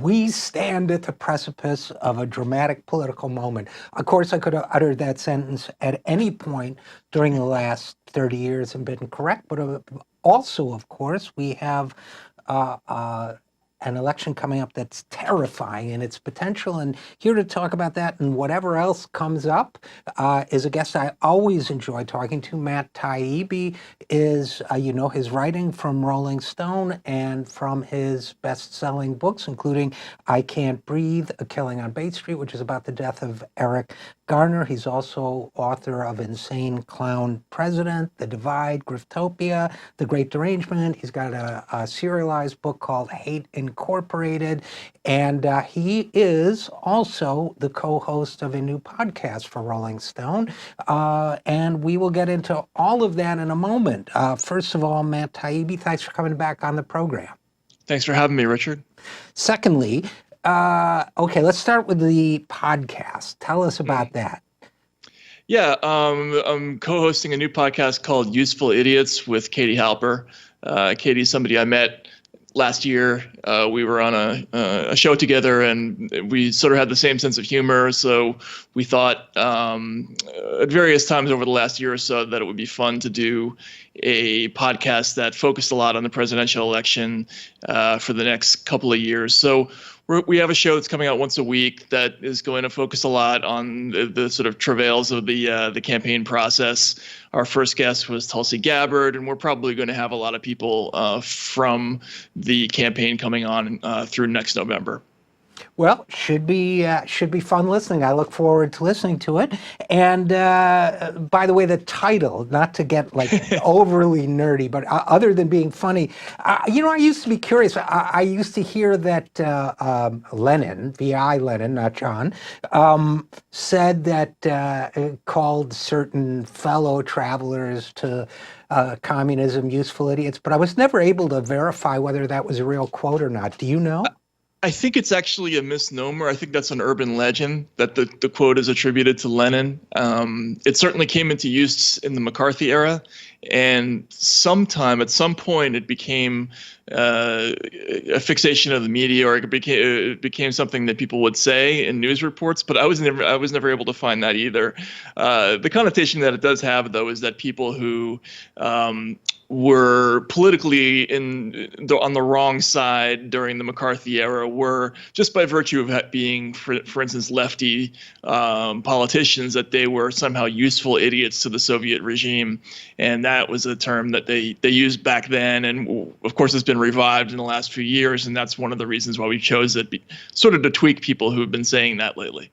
We stand at the precipice of a dramatic political moment. Of course, I could have uttered that sentence at any point during the last 30 years and been correct, but also, of course, we have uh, uh, an election coming up that's terrifying in its potential. And here to talk about that and whatever else comes up is a guest I always enjoy talking to. Matt Taibbi is, his writing from Rolling Stone and from his best-selling books, including I Can't Breathe, A Killing on Bait Street, which is about the death of Eric Garner. He's also author of Insane Clown President, The Divide, Griftopia, The Great Derangement. He's got a serialized book called Hate Incorporated. And he is also the co-host of a new podcast for Rolling Stone. And we will get into all of that in a moment. First of all, Matt Taibbi, thanks for coming back on the program. Thanks for having me, Richard. Secondly, okay, let's start with the podcast. Tell us about that. Yeah, I'm co-hosting a new podcast called Useful Idiots with Katie Halper. Katie's somebody I met last year. We were on a show together, and we sort of had the same sense of humor. So we thought at various times over the last year or so that it would be fun to do a podcast that focused a lot on the presidential election for the next couple of years. So we have a show that's coming out once a week that is going to focus a lot on the sort of travails of the campaign process. Our first guest was Tulsi Gabbard, and we're probably going to have a lot of people from the campaign coming on through next November. Well, should be fun listening. I look forward to listening to it. And by the way, the title, not to get like overly nerdy, but other than being funny, I used to be curious. I used to hear that Lenin, V.I. Lenin, not John, said that called certain fellow travelers to communism useful idiots, but I was never able to verify whether that was a real quote or not. Do you know? I think it's actually a misnomer. I think that's an urban legend that the quote is attributed to Lenin. It certainly came into use in the McCarthy era, and at some point, it became a fixation of the media, or it became something that people would say in news reports. But I was never able to find that either. The connotation that it does have, though, is that people who were politically on the wrong side during the McCarthy era were, just by virtue of being, for instance, lefty politicians, that they were somehow useful idiots to the Soviet regime. And that was a term that they used back then. And of course, it's been revived in the last few years. And that's one of the reasons why we chose it, sort of to tweak people who've been saying that lately.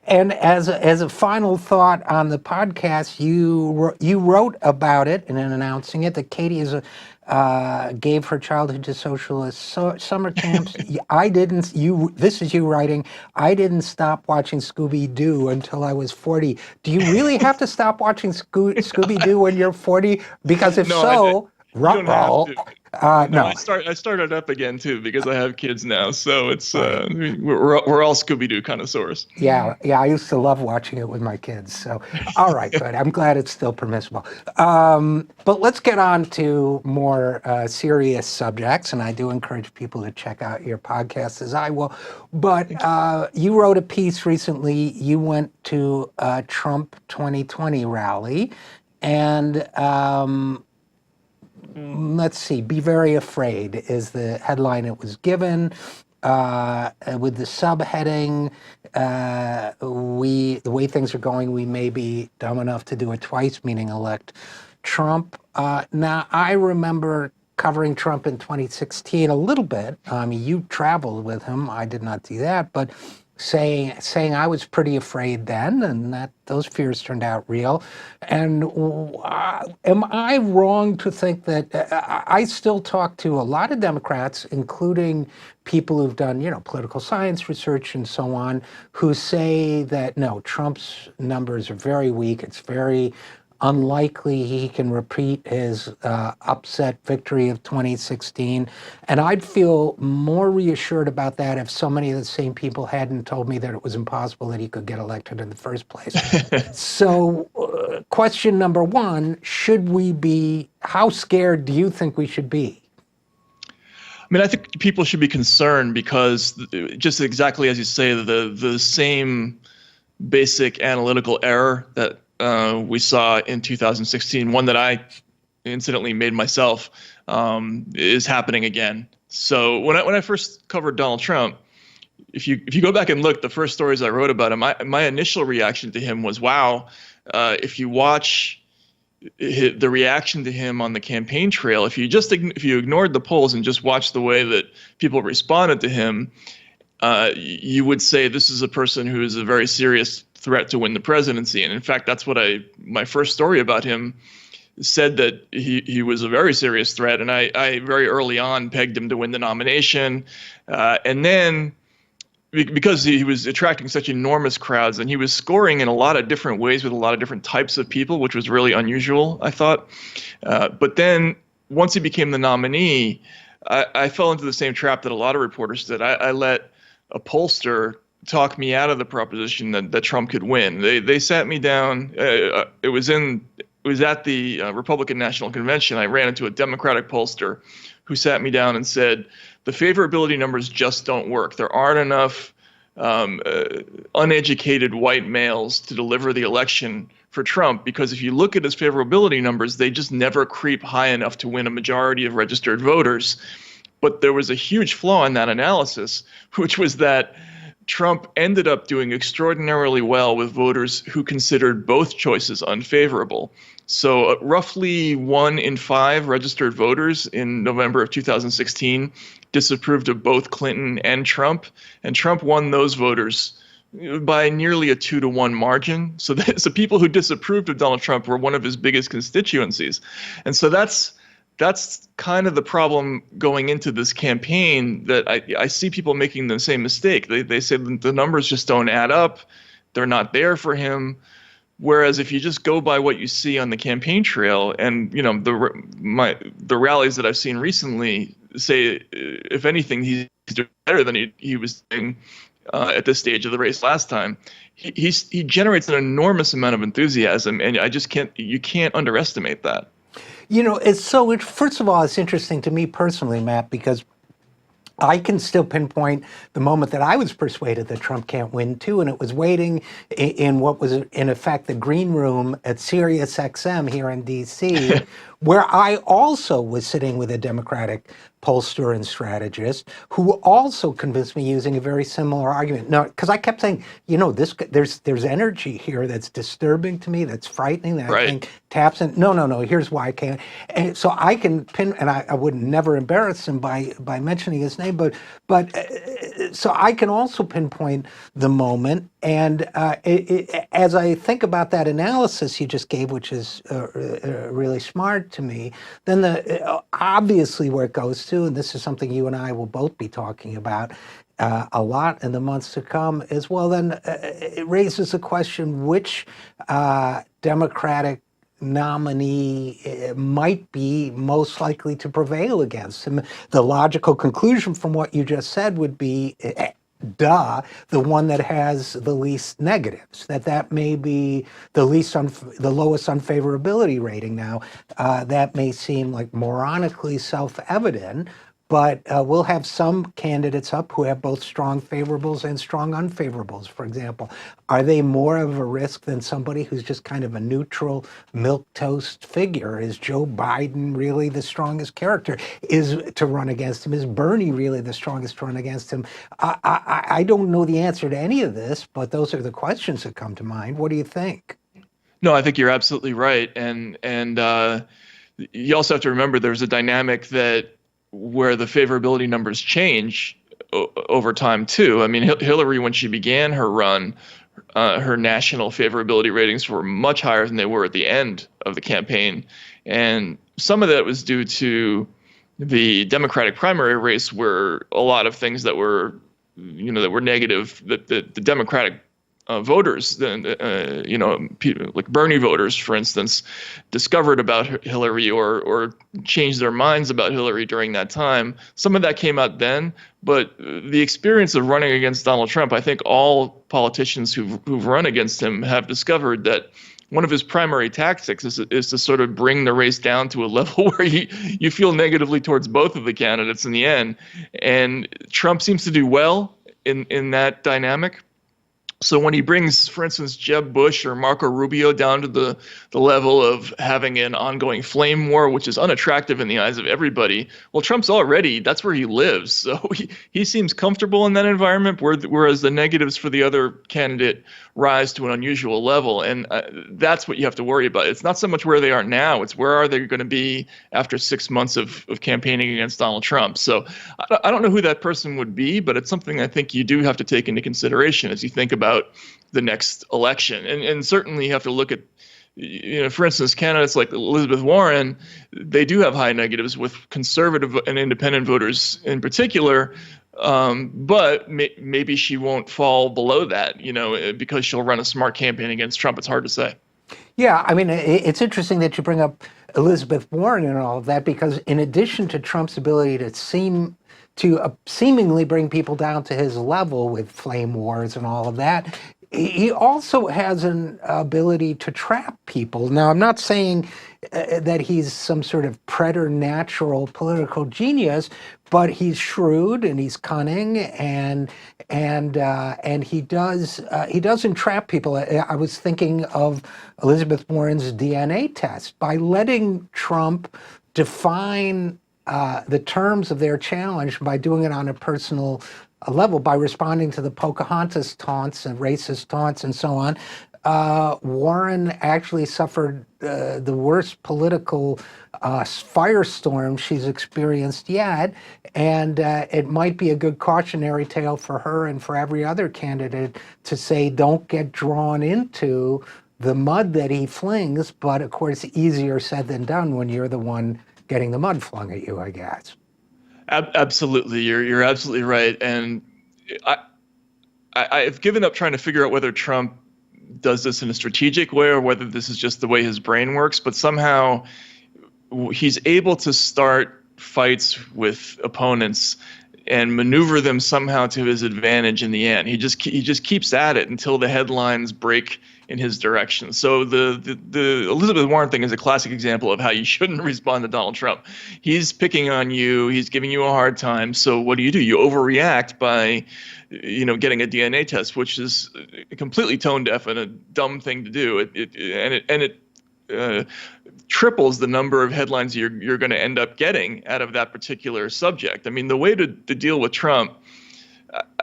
And as a final thought on the podcast, you wrote about it and in announcing it that Katie gave her childhood to socialist summer camps. I didn't. This is you writing. I didn't stop watching Scooby-Doo until I was 40. Do you really have to stop watching Scooby-Doo when you're 40? Because if so, roll. No. I started up again too because I have kids now, so it's we're all Scooby-Doo connoisseurs. Yeah. I used to love watching it with my kids. So, all right, good. I'm glad it's still permissible. But let's get on to more serious subjects, and I do encourage people to check out your podcast, as I will. But you wrote a piece recently. You went to a Trump 2020 rally, and let's see, Be Very Afraid is the headline it was given, with the subheading, the way things are going, we may be dumb enough to do it twice, meaning elect Trump. Now, I remember covering Trump in 2016 a little bit. I mean, you traveled with him. I did not do that, but saying I was pretty afraid then, and that those fears turned out real. And am I wrong to think that I still talk to a lot of Democrats, including people who've done, political science research and so on, who say that no, Trump's numbers are very weak. It's very unlikely he can repeat his upset victory of 2016. And I'd feel more reassured about that if so many of the same people hadn't told me that it was impossible that he could get elected in the first place. So question number one, how scared do you think we should be? mean, I think people should be concerned because just exactly as you say, the same basic analytical error that we saw in 2016, one that I incidentally made myself, is happening again. So when I first covered Donald Trump, if you go back and look, the first stories I wrote about him, my initial reaction to him was, wow. If you watch the reaction to him on the campaign trail, if you ignored the polls and just watched the way that people responded to him, you would say this is a person who is a very serious threat to win the presidency. And in fact, that's what my first story about him said, that he was a very serious threat. And I very early on pegged him to win the nomination. And then because he was attracting such enormous crowds and he was scoring in a lot of different ways with a lot of different types of people, which was really unusual, I thought. But then once he became the nominee, I fell into the same trap that a lot of reporters did. I let a pollster talk me out of the proposition that Trump could win. They sat me down. It was at the Republican National Convention. I ran into a Democratic pollster who sat me down and said, the favorability numbers just don't work. There aren't enough uneducated white males to deliver the election for Trump, because if you look at his favorability numbers, they just never creep high enough to win a majority of registered voters. But there was a huge flaw in that analysis, which was that Trump ended up doing extraordinarily well with voters who considered both choices unfavorable. So roughly 1 in 5 registered voters in November of 2016 disapproved of both Clinton and Trump won those voters by nearly a 2-to-1 margin. So people who disapproved of Donald Trump were one of his biggest constituencies. And so that's kind of the problem going into this campaign, that I see people making the same mistake. They say the numbers just don't add up. They're not there for him. Whereas if you just go by what you see on the campaign trail, and the rallies that I've seen recently say, if anything, he's doing better than he was doing at this stage of the race last time. He generates an enormous amount of enthusiasm, and you can't underestimate that. First of all, it's interesting to me personally, Matt, because I can still pinpoint the moment that I was persuaded that Trump can't win too, and it was waiting in what was in effect the green room at Sirius XM here in DC, where I also was sitting with a Democratic pollster and strategist who also convinced me using a very similar argument. No, because I kept saying, there's energy here that's disturbing to me, that's frightening, that I think taps in. No, here's why I can't. And so I can pin, and I would never embarrass him by mentioning his name, but so I can also pinpoint the moment. And as I think about that analysis you just gave, which is really smart to me, then obviously where it goes to, and this is something you and I will both be talking about a lot in the months to come as well, then it raises the question, which Democratic nominee might be most likely to prevail against him. The logical conclusion from what you just said would be, the one that has the least negatives, that may be the lowest unfavorability rating. Now, that may seem like moronically self-evident, but we'll have some candidates up who have both strong favorables and strong unfavorables, for example. Are they more of a risk than somebody who's just kind of a neutral milquetoast figure? Is Joe Biden really the strongest character to run against him? Is Bernie really the strongest to run against him? I don't know the answer to any of this, but those are the questions that come to mind. What do you think? No, I think you're absolutely right. And you also have to remember there's a dynamic where the favorability numbers change over time too. I mean, Hillary, when she began her run, her national favorability ratings were much higher than they were at the end of the campaign. And some of that was due to the Democratic primary race, where a lot of things that were negative, that the Democratic voters, people like Bernie voters, for instance, discovered about Hillary or changed their minds about Hillary during that time. Some of that came out then, but the experience of running against Donald Trump, I think all politicians who've run against him have discovered that one of his primary tactics is to sort of bring the race down to a level where you feel negatively towards both of the candidates in the end. And Trump seems to do well in that dynamic. So when he brings, for instance, Jeb Bush or Marco Rubio down to the level of having an ongoing flame war, which is unattractive in the eyes of everybody, well, Trump's already, that's where he lives. So he seems comfortable in that environment, whereas the negatives for the other candidate rise to an unusual level. And that's what you have to worry about. It's not so much where they are now, it's where are they going to be after 6 months of campaigning against Donald Trump. So I don't know who that person would be, but it's something I think you do have to take into consideration as you think about the next election. And certainly you have to look at, for instance, candidates like Elizabeth Warren, they do have high negatives with conservative and independent voters in particular. But maybe she won't fall below that, because she'll run a smart campaign against Trump. It's hard to say. Yeah, I mean, it's interesting that you bring up Elizabeth Warren and all of that, because in addition to Trump's ability to seemingly bring people down to his level with flame wars and all of that, he also has an ability to trap people. Now, I'm not saying that he's some sort of preternatural political genius, but he's shrewd and he's cunning, and he does entrap people. I was thinking of Elizabeth Warren's DNA test. By letting Trump define the terms of their challenge, by doing it on a personal level, by responding to the Pocahontas taunts and racist taunts and so on, Warren actually suffered the worst political firestorm she's experienced yet. And it might be a good cautionary tale for her and for every other candidate to say, don't get drawn into the mud that he flings. But of course, easier said than done when you're the one getting the mud flung at you, I guess. Absolutely. You're absolutely right. And I've given up trying to figure out whether Trump does this in a strategic way or whether this is just the way his brain works, but somehow he's able to start fights with opponents and maneuver them somehow to his advantage in the end. He just keeps at it until the headlines break in his direction. So the Elizabeth Warren thing is a classic example of how you shouldn't respond to Donald Trump. He's picking on you. He's giving you a hard time. So what do? You overreact by, getting a DNA test, which is completely tone deaf and a dumb thing to do. It triples the number of headlines you're going to end up getting out of that particular subject. I mean, the way to deal with Trump,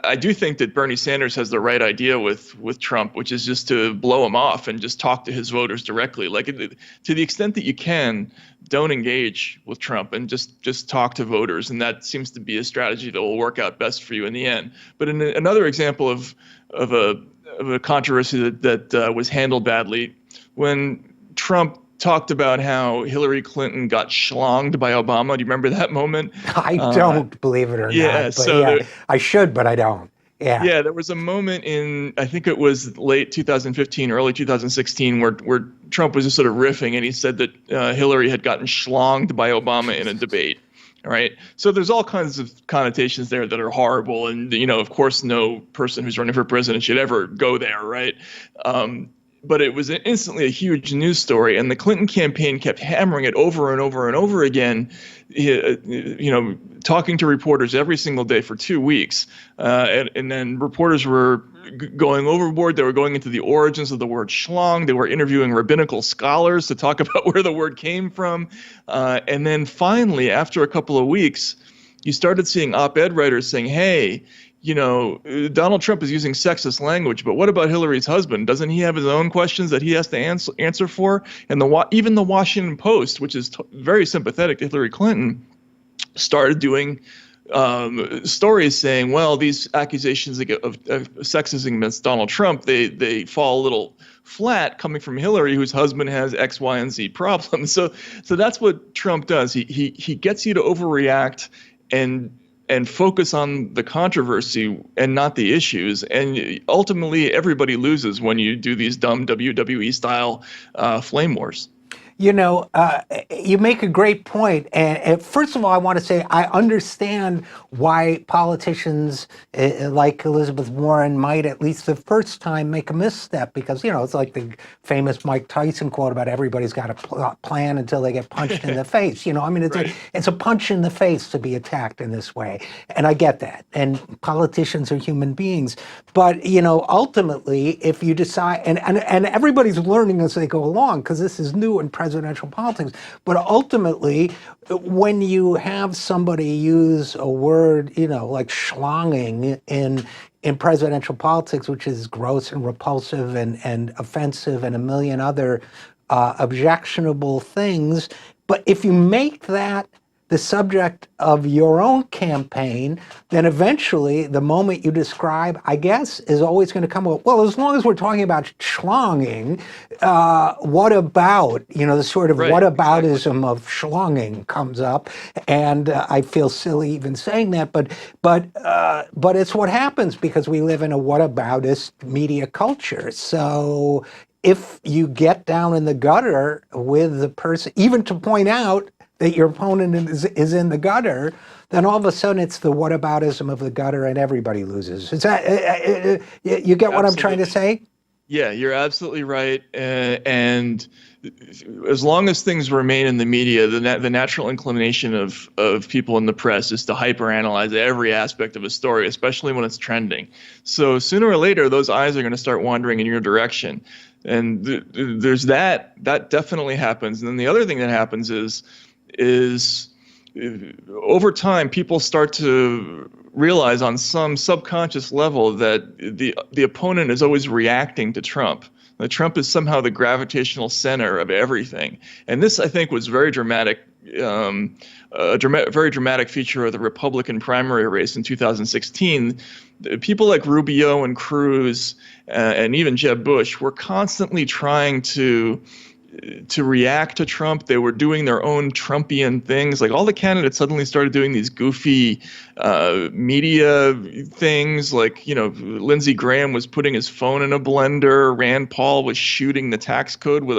I do think that Bernie Sanders has the right idea with Trump, which is just to blow him off and just talk to his voters directly. Like, to the extent that you can, don't engage with Trump and just talk to voters. And that seems to be a strategy that will work out best for you in the end. But in another example of a controversy that was handled badly, when Trump talked about how Hillary Clinton got schlonged by Obama. Do you remember that moment? I don't, believe it or not. But so I should, but I don't. Yeah. Yeah, there was a moment in, I think it was late 2015, early 2016, where Trump was just sort of riffing, and he said that Hillary had gotten schlonged by Obama in a debate. All right. So there's all kinds of connotations there that are horrible. And, of course, no person who's running for president should ever go there. Right. But it was instantly a huge news story, and the Clinton campaign kept hammering it over and over and over again, talking to reporters every single day for 2 weeks. And then reporters were going overboard. They were going into the origins of the word schlong. They were interviewing rabbinical scholars to talk about where the word came from. And then finally, after a couple of weeks, you started seeing op-ed writers saying, hey, Donald Trump is using sexist language, but what about Hillary's husband? Doesn't he have his own questions that he has to answer for? And even the Washington Post, which is very sympathetic to Hillary Clinton, started doing stories saying, well, these accusations of sexism against Donald Trump, they fall a little flat coming from Hillary, whose husband has X, Y, and Z problems. So that's what Trump does. He gets you to overreact and focus on the controversy and not the issues. And ultimately, everybody loses when you do these dumb WWE-style flame wars. You make a great point. And first of all, I want to say I understand why politicians like Elizabeth Warren might, at least the first time, make a misstep because, it's like the famous Mike Tyson quote about everybody's got a plan until they get punched in the face. Right. It's a punch in the face to be attacked in this way. And I get that. And politicians are human beings. But, ultimately, if you decide, and everybody's learning as they go along because this is new in presidential politics, but ultimately, when you have somebody use a word, like schlonging in presidential politics, which is gross and repulsive and offensive and a million other objectionable things, but if you make that the subject of your own campaign, then eventually the moment you describe, I guess, is always going to come up, well, as long as we're talking about schlonging, what about, the sort of Right. Exactly. whataboutism of schlonging comes up. And I feel silly even saying that, but it's what happens because we live in a whataboutist media culture. So if you get down in the gutter with the person, even to point out that your opponent is in the gutter, then all of a sudden it's the whataboutism of the gutter and everybody loses. Is that, you get what I'm trying to Absolutely. say? Yeah, you're absolutely right. And as long as things remain in the media, the natural inclination of people in the press is to hyperanalyze every aspect of a story, especially when it's trending. So sooner or later, those eyes are going to start wandering in your direction. And there's that definitely happens. And then the other thing that happens is over time, people start to realize on some subconscious level that the opponent is always reacting to Trump. That Trump is somehow the gravitational center of everything. And this, I think, was very dramatic, very dramatic feature of the Republican primary race in 2016. People like Rubio and Cruz and even Jeb Bush were constantly trying to react to Trump. They were doing their own Trumpian things. Like all the candidates suddenly started doing these goofy media things. Like, Lindsey Graham was putting his phone in a blender. Rand Paul was shooting the tax code with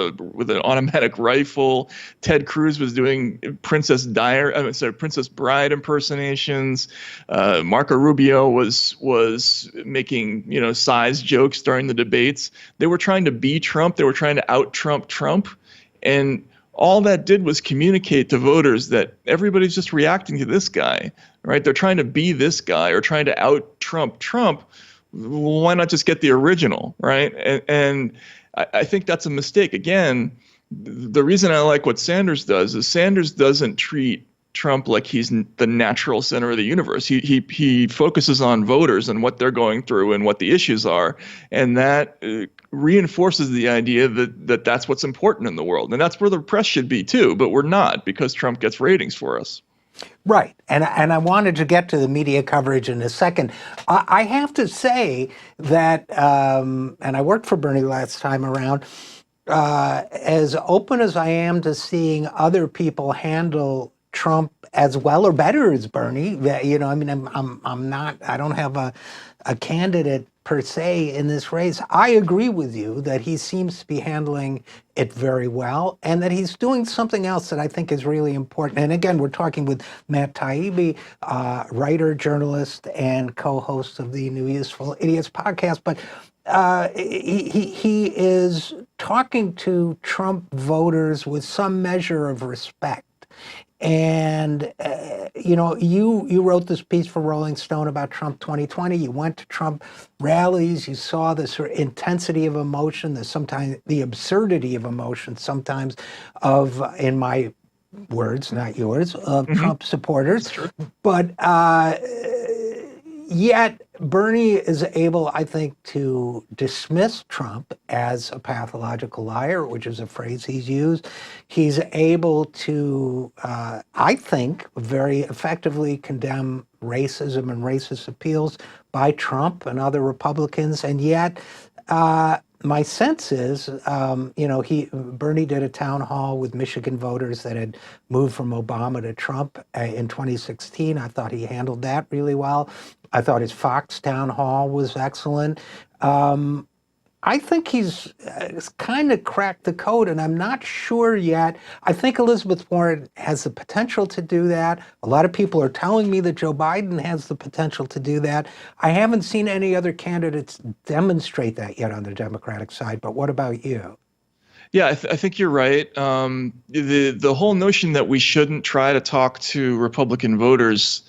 an automatic rifle. Ted Cruz was doing Princess Bride impersonations. Marco Rubio was making size jokes during the debates. They were trying to be Trump. They were trying to out Trump. And all that did was communicate to voters that everybody's just reacting to this guy, right? They're trying to be this guy or trying to out Trump. Why not just get the original, right? And I think that's a mistake. Again, the reason I like what Sanders does is Sanders doesn't treat Trump like he's the natural center of the universe. He focuses on voters and what they're going through and what the issues are, and that reinforces the idea that that's what's important in the world, and that's where the press should be too. But we're not, because Trump gets ratings for us. Right. And I wanted to get to the media coverage in a second. I have to say that, and I worked for Bernie last time around, as open as I am to seeing other people handle Trump as well or better as Bernie, I'm not, I don't have a candidate per se in this race. I agree with you that he seems to be handling it very well and that he's doing something else that I think is really important. And again, we're talking with Matt Taibbi, writer, journalist, and co-host of the New Useful Idiots podcast. But he is talking to Trump voters with some measure of respect. And, you wrote this piece for Rolling Stone about Trump 2020. You went to Trump rallies. You saw the sort of intensity of emotion, sometimes the absurdity of emotion, sometimes of, in my words, not yours, of Trump supporters. That's true. But yet Bernie is able, I think, to dismiss Trump as a pathological liar, which is a phrase he's used. He's able to, I think, very effectively condemn racism and racist appeals by Trump and other Republicans. And yet, my sense is, Bernie did a town hall with Michigan voters that had moved from Obama to Trump in 2016. I thought he handled that really well. I thought his Fox town hall was excellent. I think he's kind of cracked the code, and I'm not sure yet. I think Elizabeth Warren has the potential to do that. A lot of people are telling me that Joe Biden has the potential to do that. I haven't seen any other candidates demonstrate that yet on the Democratic side, but what about you? Yeah, I think you're right. The whole notion that we shouldn't try to talk to Republican voters,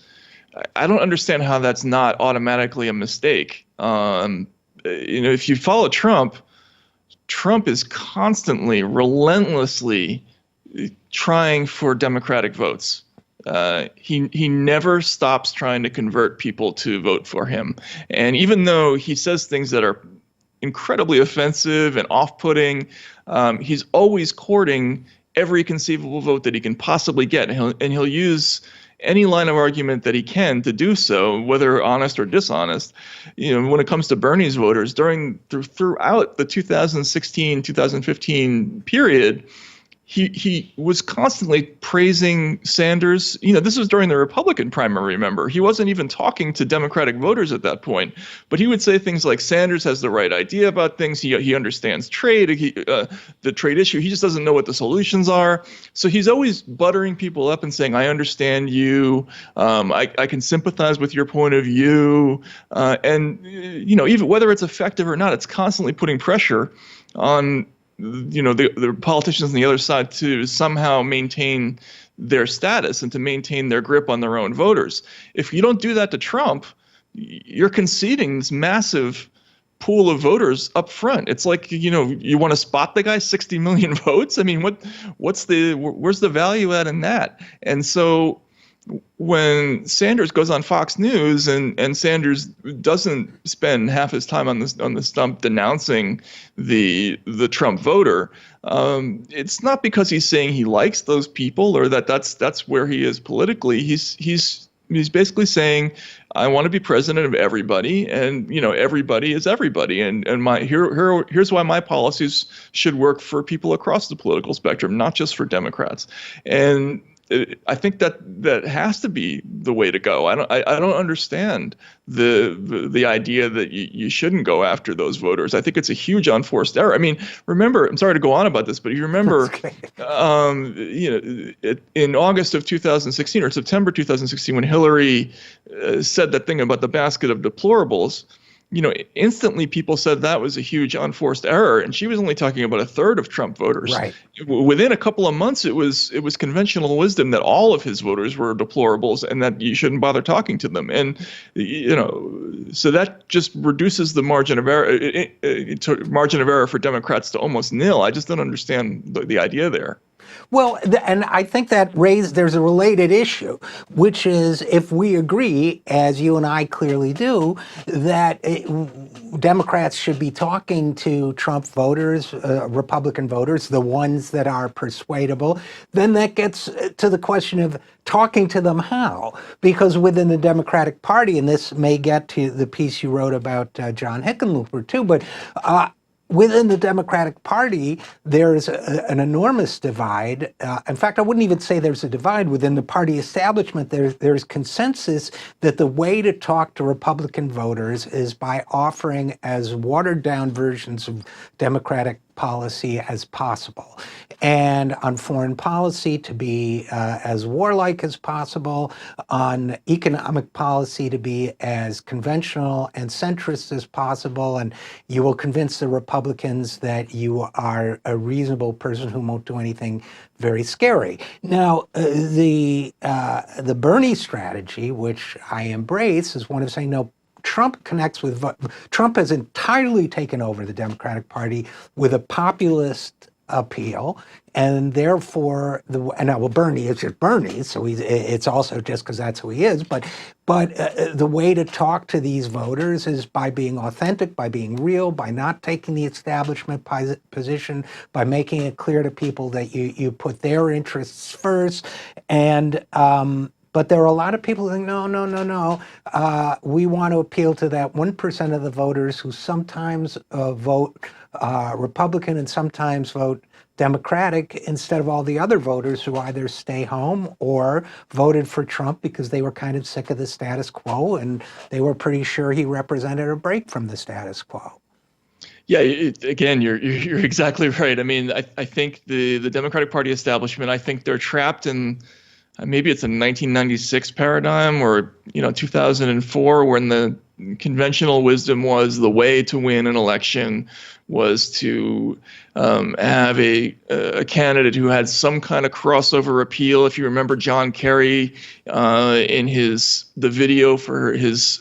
I don't understand how that's not automatically a mistake. If you follow Trump, Trump is constantly, relentlessly trying for Democratic votes. He never stops trying to convert people to vote for him. And even though he says things that are incredibly offensive and off-putting, he's always courting every conceivable vote that he can possibly get, and he'll use any line of argument that he can to do so, whether honest or dishonest. When it comes to Bernie's voters, throughout the 2016, 2015 period, he was constantly praising Sanders. This was during the Republican primary, remember. He wasn't even talking to Democratic voters at that point, but he would say things like Sanders has the right idea about things. He understands trade, the trade issue. He just doesn't know what the solutions are. So he's always buttering people up and saying, I understand you. I can sympathize with your point of view. Even whether it's effective or not, it's constantly putting pressure on the politicians on the other side to somehow maintain their status and to maintain their grip on their own voters. If you don't do that to Trump, you're conceding this massive pool of voters up front. It's like, you want to spot the guy, 60 million votes. I mean, where's the value add in that? And so when Sanders goes on Fox News and Sanders doesn't spend half his time on the stump denouncing the Trump voter, it's not because he's saying he likes those people or that's where he is politically. He's basically saying, I want to be president of everybody, and everybody is everybody, and here's why my policies should work for people across the political spectrum, not just for Democrats. And I think that has to be the way to go. I don't understand the idea that you shouldn't go after those voters. I think it's a huge unforced error. I mean, remember, I'm sorry to go on about this, but you remember, in August of 2016 or September 2016, when Hillary said that thing about the basket of deplorables. Instantly people said that was a huge unforced error, and she was only talking about a third of Trump voters. Right. Within a couple of months, it was conventional wisdom that all of his voters were deplorables and that you shouldn't bother talking to them. And so that just reduces the margin of error for Democrats to almost nil. I just don't understand the idea there. Well, and I think there's a related issue, which is if we agree, as you and I clearly do, that Democrats should be talking to Trump voters, Republican voters, the ones that are persuadable, then that gets to the question of talking to them how? Because within the Democratic Party, and this may get to the piece you wrote about John Hickenlooper too, but within the Democratic Party, there's an enormous divide. In fact, I wouldn't even say there's a divide within the party establishment. There's consensus that the way to talk to Republican voters is by offering as watered down versions of Democratic policy as possible. And on foreign policy, to be as warlike as possible, on economic policy, to be as conventional and centrist as possible. And you will convince the Republicans that you are a reasonable person who won't do anything very scary. Now, the Bernie strategy, which I embrace, is one of saying, no, Trump has entirely taken over the Democratic Party with a populist appeal, and therefore Bernie is just Bernie, so it's also just because that's who he is. But the way to talk to these voters is by being authentic, by being real, by not taking the establishment position, by making it clear to people that you put their interests first, and but there are a lot of people who think, no. We want to appeal to that 1% of the voters who sometimes vote Republican and sometimes vote Democratic instead of all the other voters who either stay home or voted for Trump because they were kind of sick of the status quo and they were pretty sure he represented a break from the status quo. Yeah, again, you're exactly right. I mean, I think the Democratic Party establishment, I think they're trapped in maybe it's a 1996 paradigm or 2004, when the conventional wisdom was the way to win an election was to have a candidate who had some kind of crossover appeal. If you remember John Kerry in the video for his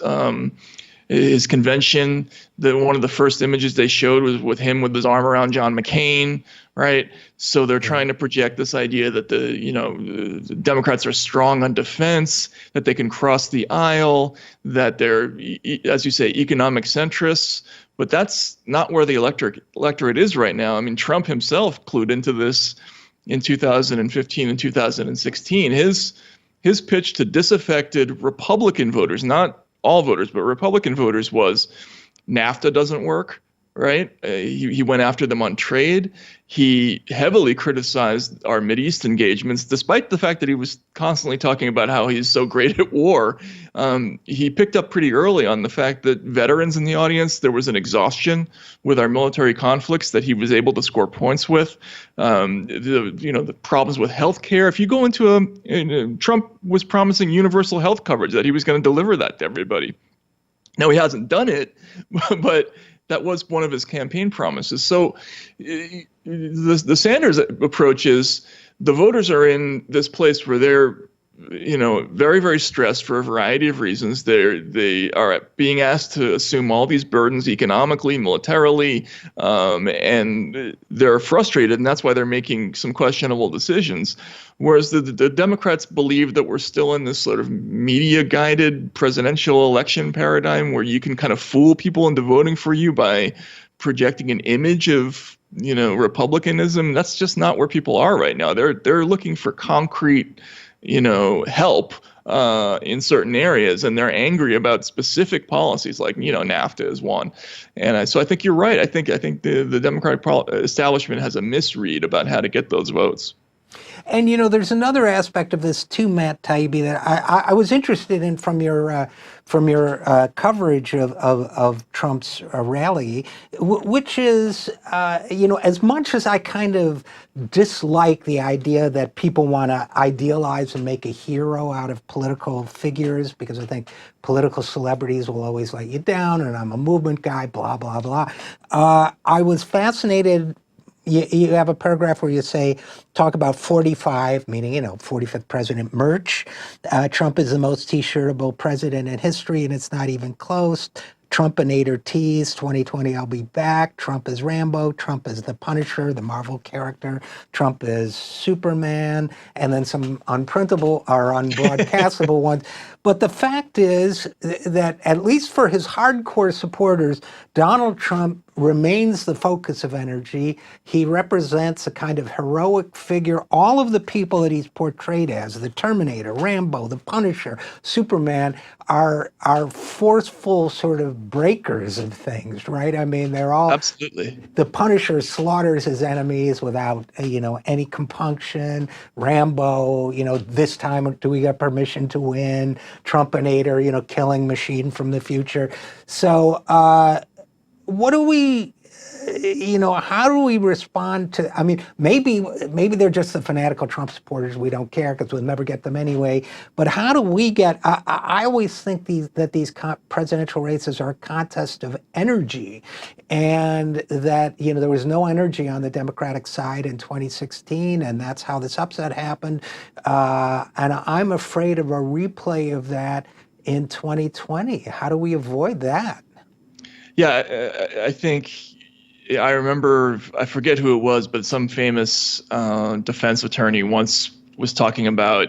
convention, one of the first images they showed was with him with his arm around John McCain, right? So they're trying to project this idea that the Democrats are strong on defense, that they can cross the aisle, that they're, as you say, economic centrists. But that's not where the electorate is right now. I mean, Trump himself clued into this in 2015 and 2016. His pitch to disaffected Republican voters, not all voters, but Republican voters, was NAFTA doesn't work, right? He went after them on trade. He heavily criticized our Mideast engagements, despite the fact that he was constantly talking about how he's so great at war. He picked up pretty early on the fact that veterans in the audience, there was an exhaustion with our military conflicts that he was able to score points with. The problems with healthcare. If you go into Trump was promising universal health coverage, that he was going to deliver that to everybody. Now, he hasn't done it, but that was one of his campaign promises. So the Sanders approach is the voters are in this place where they're, very, very stressed for a variety of reasons. They are being asked to assume all these burdens economically, militarily, and they're frustrated, and that's why they're making some questionable decisions. Whereas the Democrats believe that we're still in this sort of media-guided presidential election paradigm where you can kind of fool people into voting for you by projecting an image of republicanism. That's just not where people are right now. They're looking for concrete help in certain areas, and they're angry about specific policies like NAFTA is one. And so I think you're right. I think the Democratic establishment has a misread about how to get those votes. And there's another aspect of this too, Matt Taibbi, that I was interested in from your coverage of Trump's rally, which is as much as I kind of dislike the idea that people want to idealize and make a hero out of political figures, because I think political celebrities will always let you down, and I'm a movement guy, blah blah blah. I was fascinated. You have a paragraph where you talk about 45, meaning, 45th president merch. Trump is the most t-shirtable president in history, and it's not even close. Trumpinator tease, 2020, I'll be back. Trump is Rambo. Trump is the Punisher, the Marvel character. Trump is Superman, and then some unprintable or unbroadcastable ones. But the fact is that, at least for his hardcore supporters, Donald Trump remains the focus of energy. He represents a kind of heroic figure. All of the people that he's portrayed as, the Terminator, Rambo, the Punisher, Superman, are forceful sort of breakers of things, right? I mean, they're all... Absolutely. The Punisher slaughters his enemies without, any compunction. Rambo, this time do we get permission to win? Trumpinator, killing machine from the future. So what do we... how do we respond to, I mean, maybe they're just the fanatical Trump supporters. We don't care because we'll never get them anyway. But how do we get, I always think that these presidential races are a contest of energy, and that, there was no energy on the Democratic side in 2016, and that's how this upset happened. And I'm afraid of a replay of that in 2020. How do we avoid that? Yeah, I think... I remember, I forget who it was, but some famous defense attorney once was talking about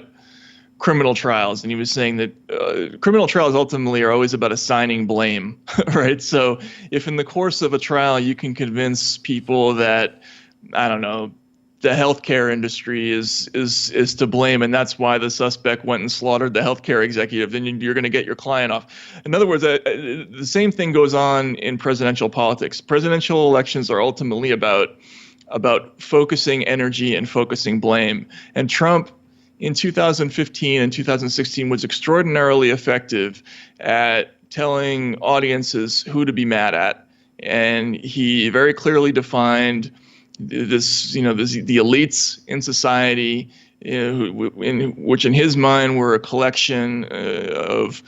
criminal trials, and he was saying that criminal trials ultimately are always about assigning blame, right? So if in the course of a trial you can convince people that, I don't know, the healthcare industry is to blame, and that's why the suspect went and slaughtered the healthcare executive, then you're going to get your client off. In other words, the same thing goes on in presidential politics. Presidential elections are ultimately about focusing energy and focusing blame. And Trump in 2015 and 2016 was extraordinarily effective at telling audiences who to be mad at. and he very clearly defined the elites in society, which in his mind were a collection of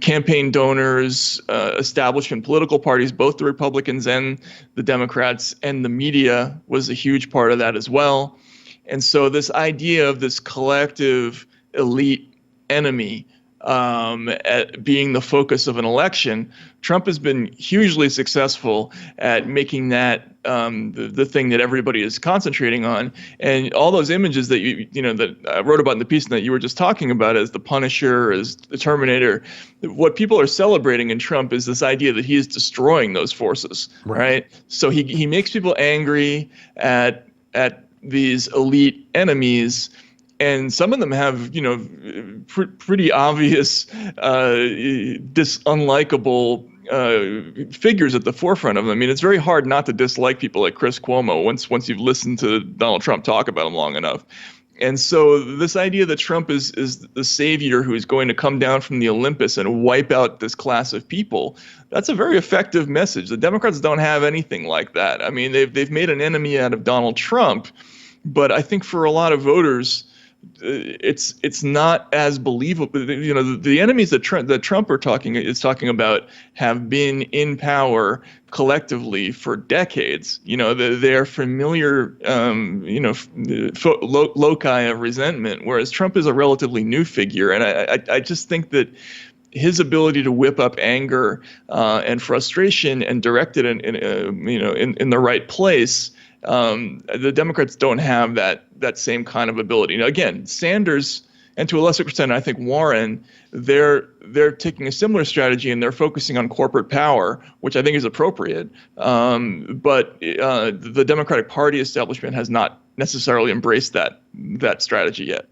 campaign donors, establishment political parties, both the Republicans and the Democrats, and the media was a huge part of that as well. And so this idea of this collective elite enemy at being the focus of an election, Trump has been hugely successful at making that the thing that everybody is concentrating on. And all those images that that I wrote about in the piece and that you were just talking about, as the Punisher, as the Terminator, what people are celebrating in Trump is this idea that he is destroying those forces, right? So he makes people angry at these elite enemies. And some of them have, pretty obvious, unlikable figures at the forefront of them. I mean, it's very hard not to dislike people like Chris Cuomo once you've listened to Donald Trump talk about him long enough. And so this idea that Trump is the savior who is going to come down from the Olympus and wipe out this class of people, that's a very effective message. The Democrats don't have anything like that. I mean, they've made an enemy out of Donald Trump, but I think for a lot of voters, it's not as believable. The enemies that Trump is talking about have been in power collectively for decades. They're familiar, loci of resentment, whereas Trump is a relatively new figure. And I just think that his ability to whip up anger and frustration and direct it in the right place. The Democrats don't have that same kind of ability. Now, again, Sanders, and to a lesser extent, I think Warren, they're taking a similar strategy, and they're focusing on corporate power, which I think is appropriate. But the Democratic Party establishment has not necessarily embraced that strategy yet.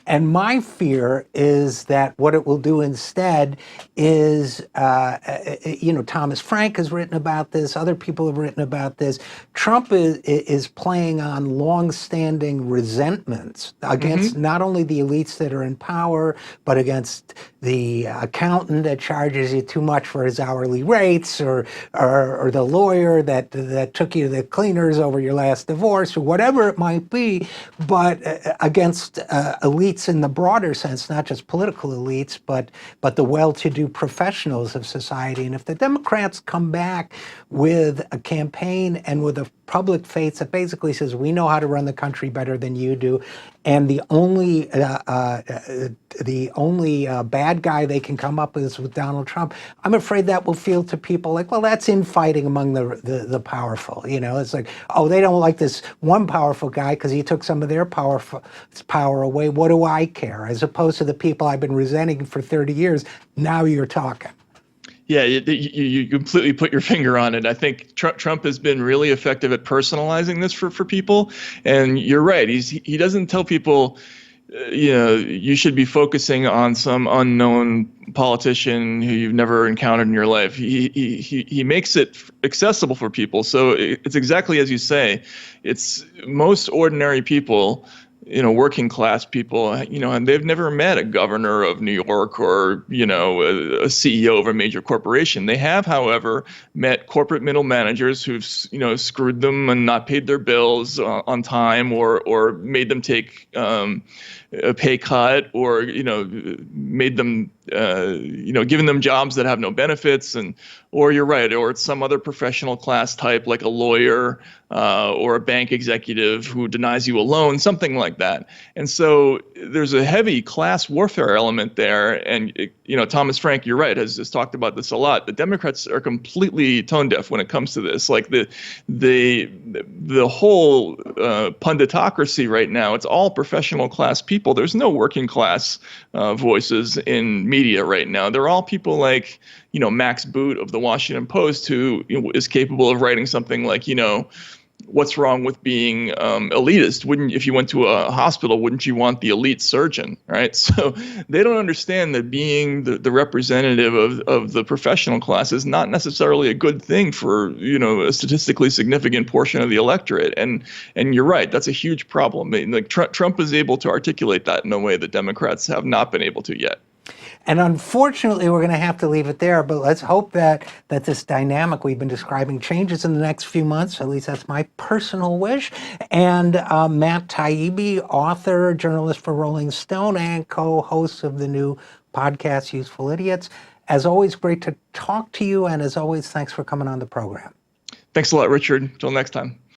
And my fear is that what it will do instead is, Thomas Frank has written about this, other people have written about this. Trump is playing on longstanding resentments against not only the elites that are in power, but against the accountant that charges you too much for his hourly rates, or the lawyer that took you to the cleaners over your last divorce, or whatever it might be, but against elites in the broader sense, not just political elites, but the well-to-do professionals of society. And if the Democrats come back with a campaign and with a public face that basically says, we know how to run the country better than you do, and the only bad guy they can come up with Donald Trump, I'm afraid that will feel to people like, well, that's infighting among the powerful. It's like, oh, they don't like this one powerful guy because he took some of their power away. What do I care? As opposed to the people I've been resenting for 30 years, now you're talking. Yeah, you completely put your finger on it. I think Trump has been really effective at personalizing this for people. And you're right. He doesn't tell people, you should be focusing on some unknown politician who you've never encountered in your life. He makes it accessible for people. So it's exactly as you say. It's most ordinary people, working class people, and they've never met a governor of New York or, a CEO of a major corporation. They have, however, met corporate middle managers who've, screwed them and not paid their bills on time, or made them take a pay cut, or, made them, given them jobs that have no benefits, or you're right, or it's some other professional class type like a lawyer or a bank executive who denies you a loan, something like that. And so there's a heavy class warfare element there. And, Thomas Frank, you're right, has talked about this a lot. The Democrats are completely tone deaf when it comes to this. Like the whole punditocracy right now, it's all professional class people. There's no working class voices in media right now. They're all people like, Max Boot of the Washington Post, who is capable of writing something like, what's wrong with being elitist? If you went to a hospital, wouldn't you want the elite surgeon, right? So they don't understand that being the representative of the professional class is not necessarily a good thing for, a statistically significant portion of the electorate. And you're right, that's a huge problem. I mean, like Trump is able to articulate that in a way that Democrats have not been able to yet. And unfortunately, we're going to have to leave it there. But let's hope that this dynamic we've been describing changes in the next few months. At least that's my personal wish. And Matt Taibbi, author, journalist for Rolling Stone, and co-host of the new podcast Useful Idiots. As always, great to talk to you. And as always, thanks for coming on the program. Thanks a lot, Richard. Till next time.